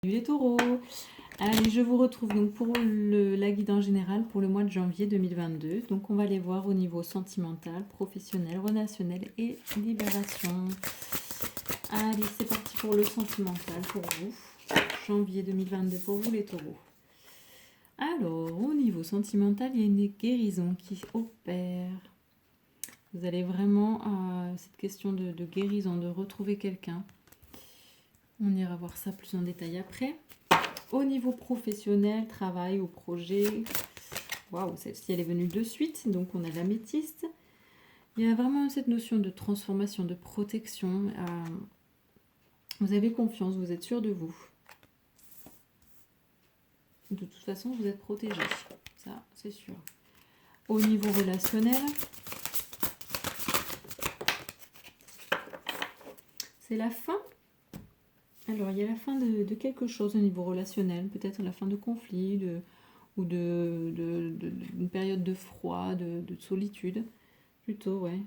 Les taureaux, allez, je vous retrouve donc pour la guide en général pour le mois de janvier 2022. Donc on va les voir au niveau sentimental, professionnel, relationnel et libération. Allez, c'est parti pour le sentimental pour vous. Janvier 2022 pour vous les taureaux. Alors, au niveau sentimental, il y a une guérison qui opère. Vous allez vraiment à cette question de guérison, de retrouver quelqu'un. On ira voir ça plus en détail après. Au niveau professionnel, travail ou projet, waouh, celle-ci elle est venue de suite, donc on a l'améthyste. Il y a vraiment cette notion de transformation, de protection. Vous avez confiance, vous êtes sûr de vous. De toute façon, vous êtes protégé, ça c'est sûr. Au niveau relationnel, c'est la fin. Alors, il y a la fin de quelque chose au niveau relationnel, peut-être la fin de conflit, ou d'une période de froid, de solitude, plutôt, ouais.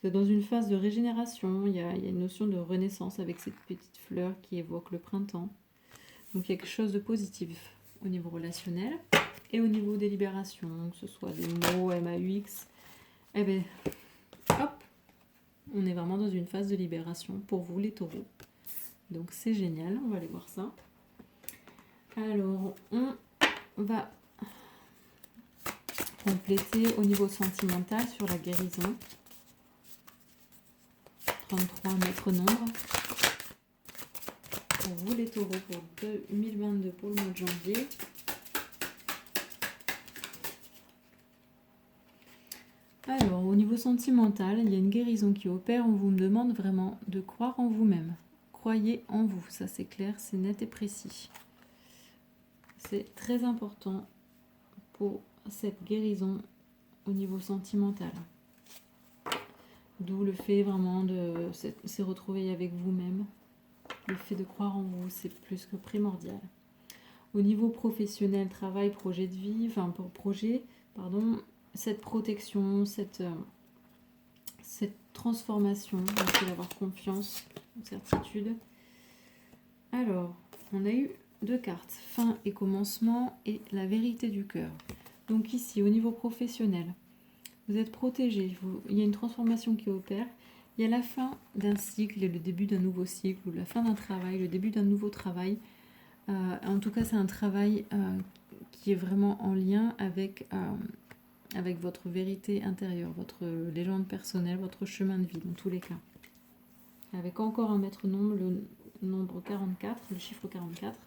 Vous êtes dans une phase de régénération, il y a une notion de renaissance avec cette petite fleur qui évoque le printemps. Donc, il y a quelque chose de positif au niveau relationnel et au niveau des libérations, que ce soit des mots, MAUX. Eh bien, hop, on est vraiment dans une phase de libération pour vous, les taureaux. Donc c'est génial, on va aller voir ça. Alors, on va compléter au niveau sentimental sur la guérison. 33 maître nombre. Pour vous les taureaux pour 2022 pour le mois de janvier. Alors, au niveau sentimental, il y a une guérison qui opère. On vous demande vraiment de croire en vous-même. Croyez en vous, ça c'est clair, c'est net et précis. C'est très important pour cette guérison au niveau sentimental. D'où le fait vraiment de se retrouver avec vous-même. Le fait de croire en vous, c'est plus que primordial. Au niveau professionnel, travail, projet de vie, cette protection, cette transformation, il faut avoir confiance, certitude. Alors, on a eu 2 cartes, fin et commencement et la vérité du cœur. Donc ici, au niveau professionnel, vous êtes protégé, il y a une transformation qui opère. Il y a la fin d'un cycle et le début d'un nouveau cycle, ou la fin d'un travail, le début d'un nouveau travail. En tout cas, c'est un travail qui est vraiment en lien avec votre vérité intérieure, votre légende personnelle, votre chemin de vie, dans tous les cas. Avec encore un maître nombre, le nombre 44, le chiffre 44.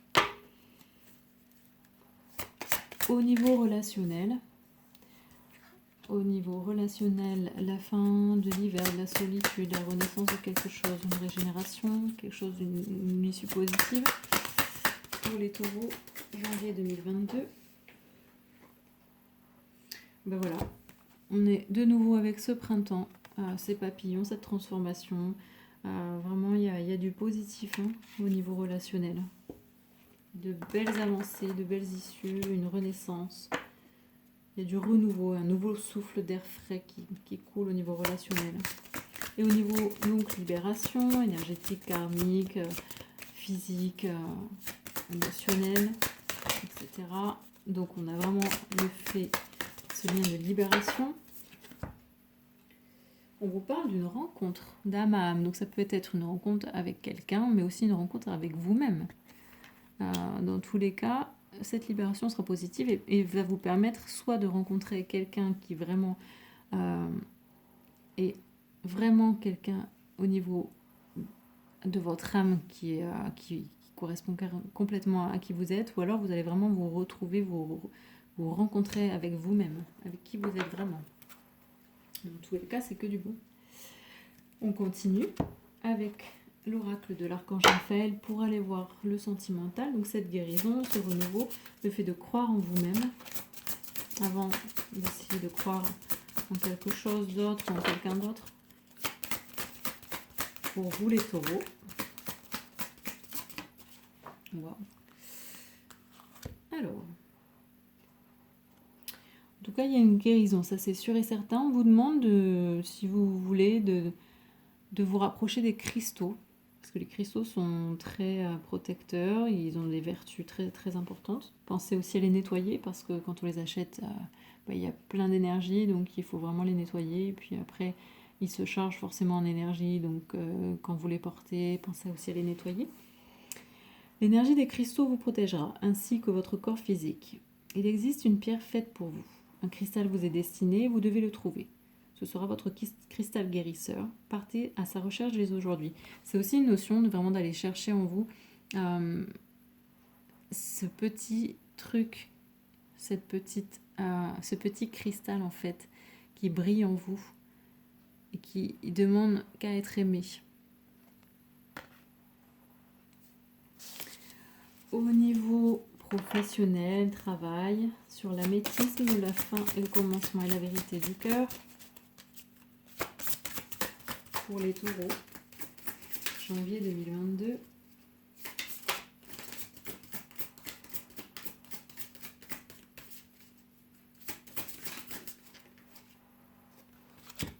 Au niveau relationnel, la fin de l'hiver, de la solitude, la renaissance de quelque chose, une régénération, quelque chose d'une issue positive. Pour les taureaux, janvier 2022. Ben voilà, on est de nouveau avec ce printemps, ces papillons, cette transformation. Vraiment, il y a du positif au niveau relationnel. De belles avancées, de belles issues, une renaissance. Il y a du renouveau, un nouveau souffle d'air frais qui coule au niveau relationnel. Et au niveau donc libération, énergétique, karmique, physique, émotionnel, etc. Donc on a vraiment le fait, ce lien de libération. On vous parle d'une rencontre d'âme à âme. Donc ça peut être une rencontre avec quelqu'un, mais aussi une rencontre avec vous-même. Dans tous les cas, cette libération sera positive et va vous permettre soit de rencontrer quelqu'un qui vraiment est vraiment quelqu'un au niveau de votre âme qui correspond complètement à qui vous êtes, ou alors vous allez vraiment vous retrouver, vous rencontrer avec vous-même, avec qui vous êtes vraiment. Dans tous les cas, c'est que du bon. On continue avec l'oracle de l'archange Raphaël pour aller voir le sentimental, donc cette guérison, ce renouveau, le fait de croire en vous-même avant d'essayer de croire en quelque chose d'autre, en quelqu'un d'autre. Pour vous les taureaux. Wow. Alors, en tout cas, il y a une guérison, ça c'est sûr et certain. On vous demande, si vous voulez, de vous rapprocher des cristaux. Parce que les cristaux sont très protecteurs, ils ont des vertus très, très importantes. Pensez aussi à les nettoyer parce que quand on les achète, il y a plein d'énergie, donc il faut vraiment les nettoyer. Et puis après, ils se chargent forcément en énergie, donc quand vous les portez, pensez aussi à les nettoyer. L'énergie des cristaux vous protégera, ainsi que votre corps physique. Il existe une pierre faite pour vous. Un cristal vous est destiné, vous devez le trouver. Ce sera votre cristal guérisseur. Partez à sa recherche dès aujourd'hui. C'est aussi une notion de vraiment d'aller chercher en vous ce petit truc, ce petit cristal en fait, qui brille en vous et qui demande qu'à être aimé. Au niveau professionnel, travail, sur l'améthyste, la fin et le commencement et la vérité du cœur. Pour les taureaux, janvier 2022.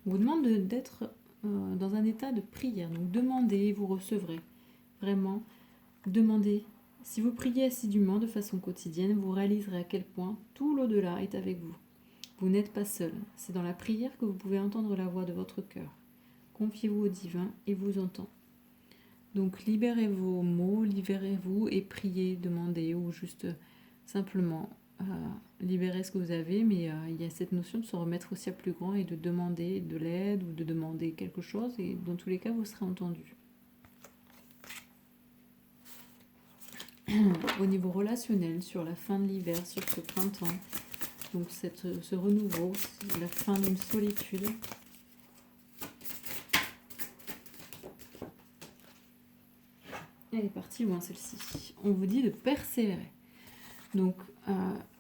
On vous demande d'être dans un état de prière. Donc demandez, vous recevrez. Vraiment, demandez. Si vous priez assidûment de façon quotidienne, vous réaliserez à quel point tout l'au-delà est avec vous. Vous n'êtes pas seul. C'est dans la prière que vous pouvez entendre la voix de votre cœur. Confiez-vous au divin et vous entend. Donc libérez vos mots, libérez-vous et priez, demandez ou juste simplement libérez ce que vous avez. Mais il y a cette notion de se remettre aussi à plus grand et de demander de l'aide ou de demander quelque chose et dans tous les cas vous serez entendu. Au niveau relationnel, sur la fin de l'hiver, sur ce printemps, donc ce renouveau, la fin d'une solitude. Elle est partie loin celle-ci. On vous dit de persévérer. Donc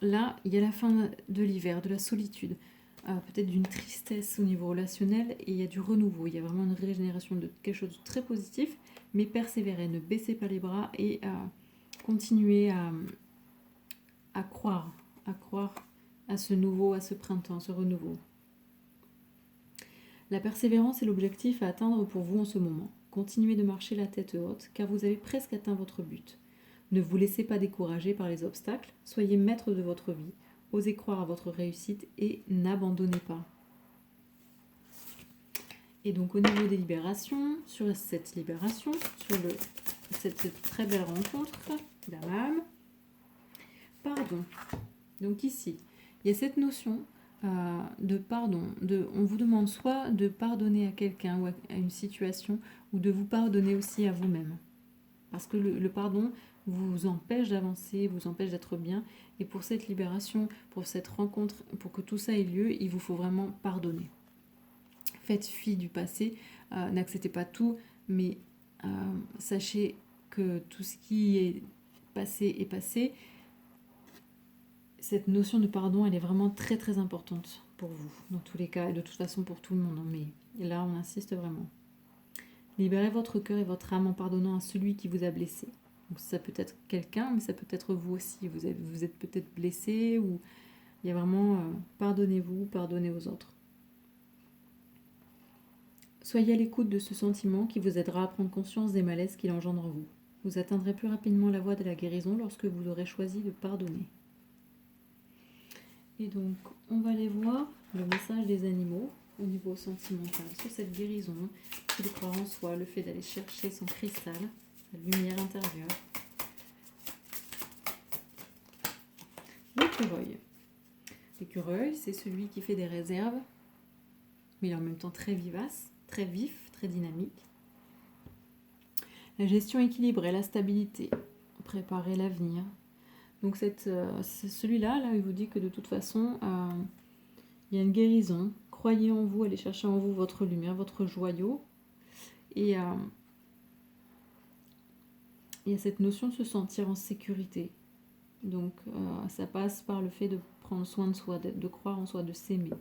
là, il y a la fin de l'hiver, de la solitude, peut-être d'une tristesse au niveau relationnel et il y a du renouveau. Il y a vraiment une régénération de quelque chose de très positif, mais persévérez, ne baissez pas les bras et continuez à croire à ce nouveau, à ce printemps, ce renouveau. La persévérance est l'objectif à atteindre pour vous en ce moment. Continuez de marcher la tête haute, car vous avez presque atteint votre but. Ne vous laissez pas décourager par les obstacles, soyez maître de votre vie, osez croire à votre réussite et n'abandonnez pas. Et donc au niveau des libérations, sur cette libération, sur cette très belle rencontre, la même, pardon. Donc ici, il y a cette notion de pardon. On vous demande soit de pardonner à quelqu'un ou à une situation, ou de vous pardonner aussi à vous-même. Parce que le pardon vous empêche d'avancer, vous empêche d'être bien. Et pour cette libération, pour cette rencontre, pour que tout ça ait lieu, il vous faut vraiment pardonner. Faites fi du passé, n'acceptez pas tout, mais sachez que tout ce qui est passé est passé. Cette notion de pardon, elle est vraiment très très importante pour vous, dans tous les cas, et de toute façon pour tout le monde. Mais là, on insiste vraiment. Libérez votre cœur et votre âme en pardonnant à celui qui vous a blessé. Donc ça peut être quelqu'un, mais ça peut être vous aussi. Vous êtes peut-être blessé, ou il y a vraiment pardonnez-vous, pardonnez aux autres. Soyez à l'écoute de ce sentiment qui vous aidera à prendre conscience des malaises qu'il engendre en vous. Vous atteindrez plus rapidement la voie de la guérison lorsque vous aurez choisi de pardonner. Et donc, on va aller voir le message des animaux au niveau sentimental sur cette guérison, le croire en soi, le fait d'aller chercher son cristal, la lumière intérieure. L'écureuil. L'écureuil, c'est celui qui fait des réserves, mais il est en même temps très vivace, très vif, très dynamique. La gestion équilibrée, la stabilité, préparer l'avenir. Donc celui-là, il vous dit que de toute façon, il y a une guérison. Croyez en vous, allez chercher en vous votre lumière, votre joyau. Et il y a cette notion de se sentir en sécurité. Donc ça passe par le fait de prendre soin de soi, de croire en soi, de s'aimer.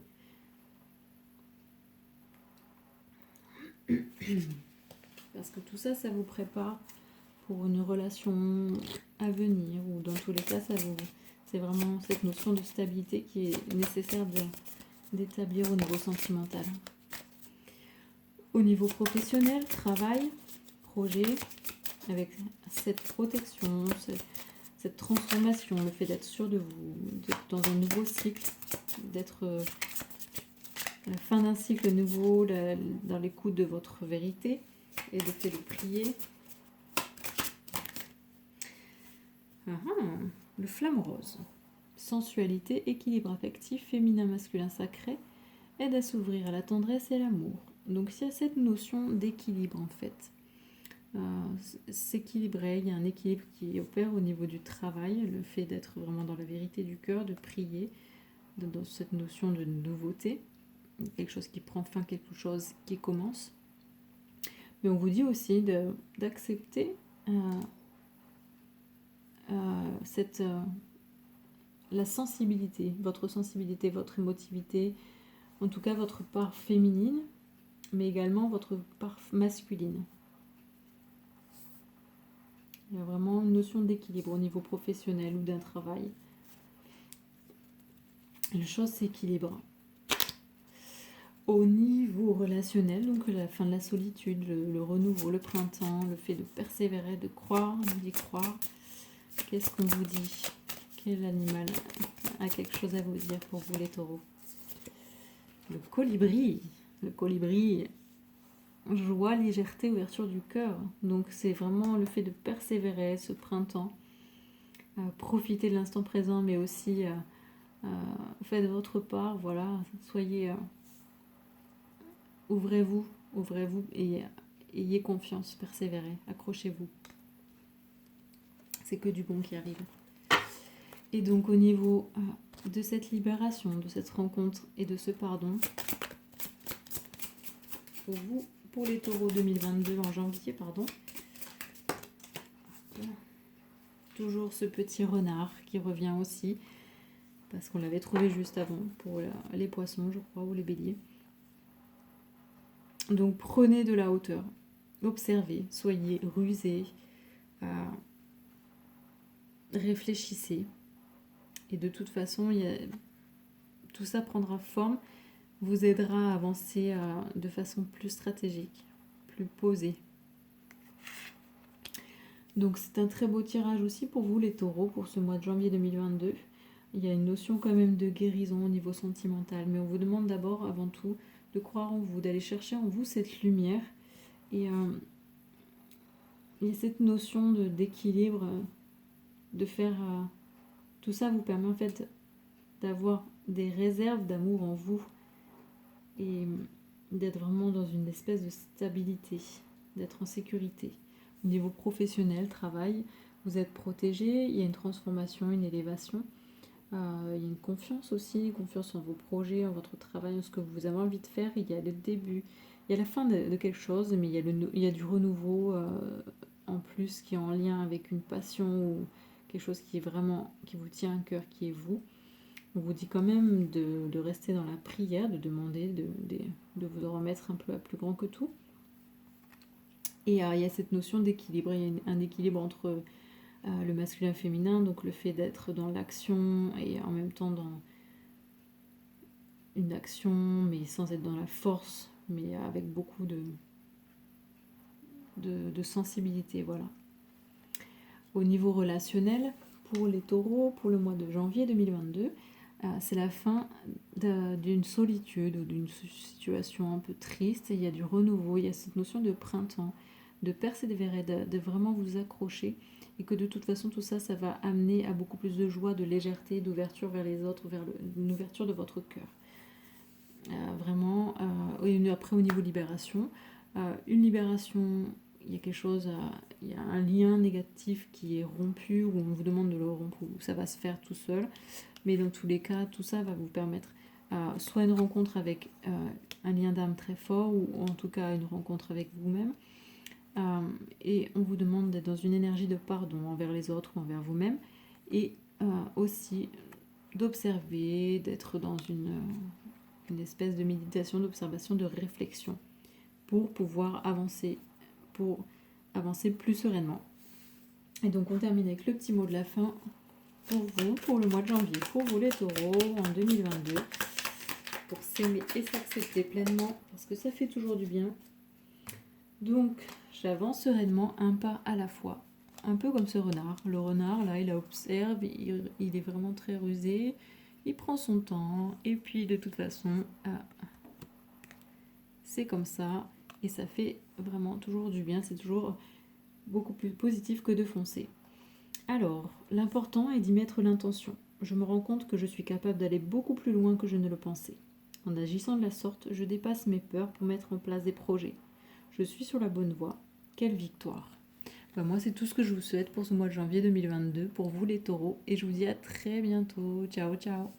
Parce que tout ça, ça vous prépare pour une relation à venir, ou dans tous les cas, c'est vraiment cette notion de stabilité qui est nécessaire d'établir au niveau sentimental. Au niveau professionnel, travail, projet, avec cette protection, cette transformation, le fait d'être sûr de vous, d'être dans un nouveau cycle, d'être à la fin d'un cycle nouveau, dans l'écoute de votre vérité et le fait de prier. Le flamme rose. Sensualité, équilibre affectif, féminin, masculin, sacré, aide à s'ouvrir à la tendresse et à l'amour. Donc il y a cette notion d'équilibre en fait. S'équilibrer, il y a un équilibre qui opère au niveau du travail, le fait d'être vraiment dans la vérité du cœur, de prier, dans cette notion de nouveauté, quelque chose qui prend fin, quelque chose qui commence. Mais on vous dit aussi d'accepter la sensibilité, votre émotivité, en tout cas votre part féminine, mais également votre part masculine. Il y a vraiment une notion d'équilibre au niveau professionnel ou d'un travail. Les choses s'équilibrent. Au niveau relationnel, donc la fin de la solitude, le renouveau, le printemps, le fait de persévérer, de croire, d'y croire. Qu'est-ce qu'on vous dit? Quel animal a quelque chose à vous dire pour vous les taureaux? Le colibri. Le colibri, joie, légèreté, ouverture du cœur. Donc c'est vraiment le fait de persévérer ce printemps. Profiter de l'instant présent, mais aussi faites votre part. Voilà, soyez... ouvrez-vous et ayez confiance, persévérez, accrochez-vous. C'est que du bon qui arrive. Et donc au niveau de cette libération, de cette rencontre et de ce pardon, pour vous, pour les taureaux 2022 en janvier, toujours ce petit renard qui revient aussi, parce qu'on l'avait trouvé juste avant pour les poissons, je crois, ou les béliers. Donc prenez de la hauteur, observez, soyez rusés, réfléchissez. Et de toute façon, tout ça prendra forme, vous aidera à avancer de façon plus stratégique, plus posée. Donc c'est un très beau tirage aussi pour vous les taureaux, pour ce mois de janvier 2022. Il y a une notion quand même de guérison au niveau sentimental, mais on vous demande d'abord, avant tout, de croire en vous, d'aller chercher en vous cette lumière. Et il y a cette notion d'équilibre, de faire... tout ça vous permet en fait d'avoir des réserves d'amour en vous et d'être vraiment dans une espèce de stabilité, d'être en sécurité. Au niveau professionnel, travail, vous êtes protégé, il y a une transformation, une élévation. Il y a une confiance aussi, confiance en vos projets, en votre travail, en ce que vous avez envie de faire. Il y a le début, il y a la fin de quelque chose, mais il y a du renouveau en plus qui est en lien avec une passion ou quelque chose qui vous tient à cœur, qui est vous. On vous dit quand même de rester dans la prière, de demander, de vous remettre un peu à plus grand que tout. Et il y a cette notion d'équilibre, il y a un équilibre entre le masculin et le féminin, donc le fait d'être dans l'action et en même temps dans une action, mais sans être dans la force, mais avec beaucoup de sensibilité, voilà. Au niveau relationnel, pour les taureaux, pour le mois de janvier 2022, c'est la fin d'une solitude ou d'une situation un peu triste. Il y a du renouveau, il y a cette notion de printemps, de persévérer, de vraiment vous accrocher, et que de toute façon tout ça, ça va amener à beaucoup plus de joie, de légèreté, d'ouverture vers les autres, vers une ouverture de votre cœur. Vraiment, après au niveau libération, une libération, il y a quelque chose, il y a un lien négatif qui est rompu, ou on vous demande de le rompre, ou ça va se faire tout seul, mais dans tous les cas, tout ça va vous permettre soit une rencontre avec un lien d'âme très fort, ou en tout cas une rencontre avec vous-même, et on vous demande d'être dans une énergie de pardon envers les autres ou envers vous-même, et aussi d'observer, d'être dans une espèce de méditation, d'observation, de réflexion pour pouvoir avancer plus sereinement. Et donc on termine avec le petit mot de la fin pour vous, pour le mois de janvier, pour vous les taureaux en 2022, pour s'aimer et s'accepter pleinement, parce que ça fait toujours du bien. Donc J'avance sereinement un pas à la fois. Un peu comme ce renard. Le renard, là, il observe, il est vraiment très rusé. Il prend son temps. Et puis, de toute façon, c'est comme ça. Et ça fait vraiment toujours du bien. C'est toujours beaucoup plus positif que de foncer. Alors, l'important est d'y mettre l'intention. Je me rends compte que je suis capable d'aller beaucoup plus loin que je ne le pensais. En agissant de la sorte, je dépasse mes peurs pour mettre en place des projets. Je suis sur la bonne voie. Quelle victoire! Moi, c'est tout ce que je vous souhaite pour ce mois de janvier 2022, pour vous les taureaux, et je vous dis à très bientôt. Ciao, ciao!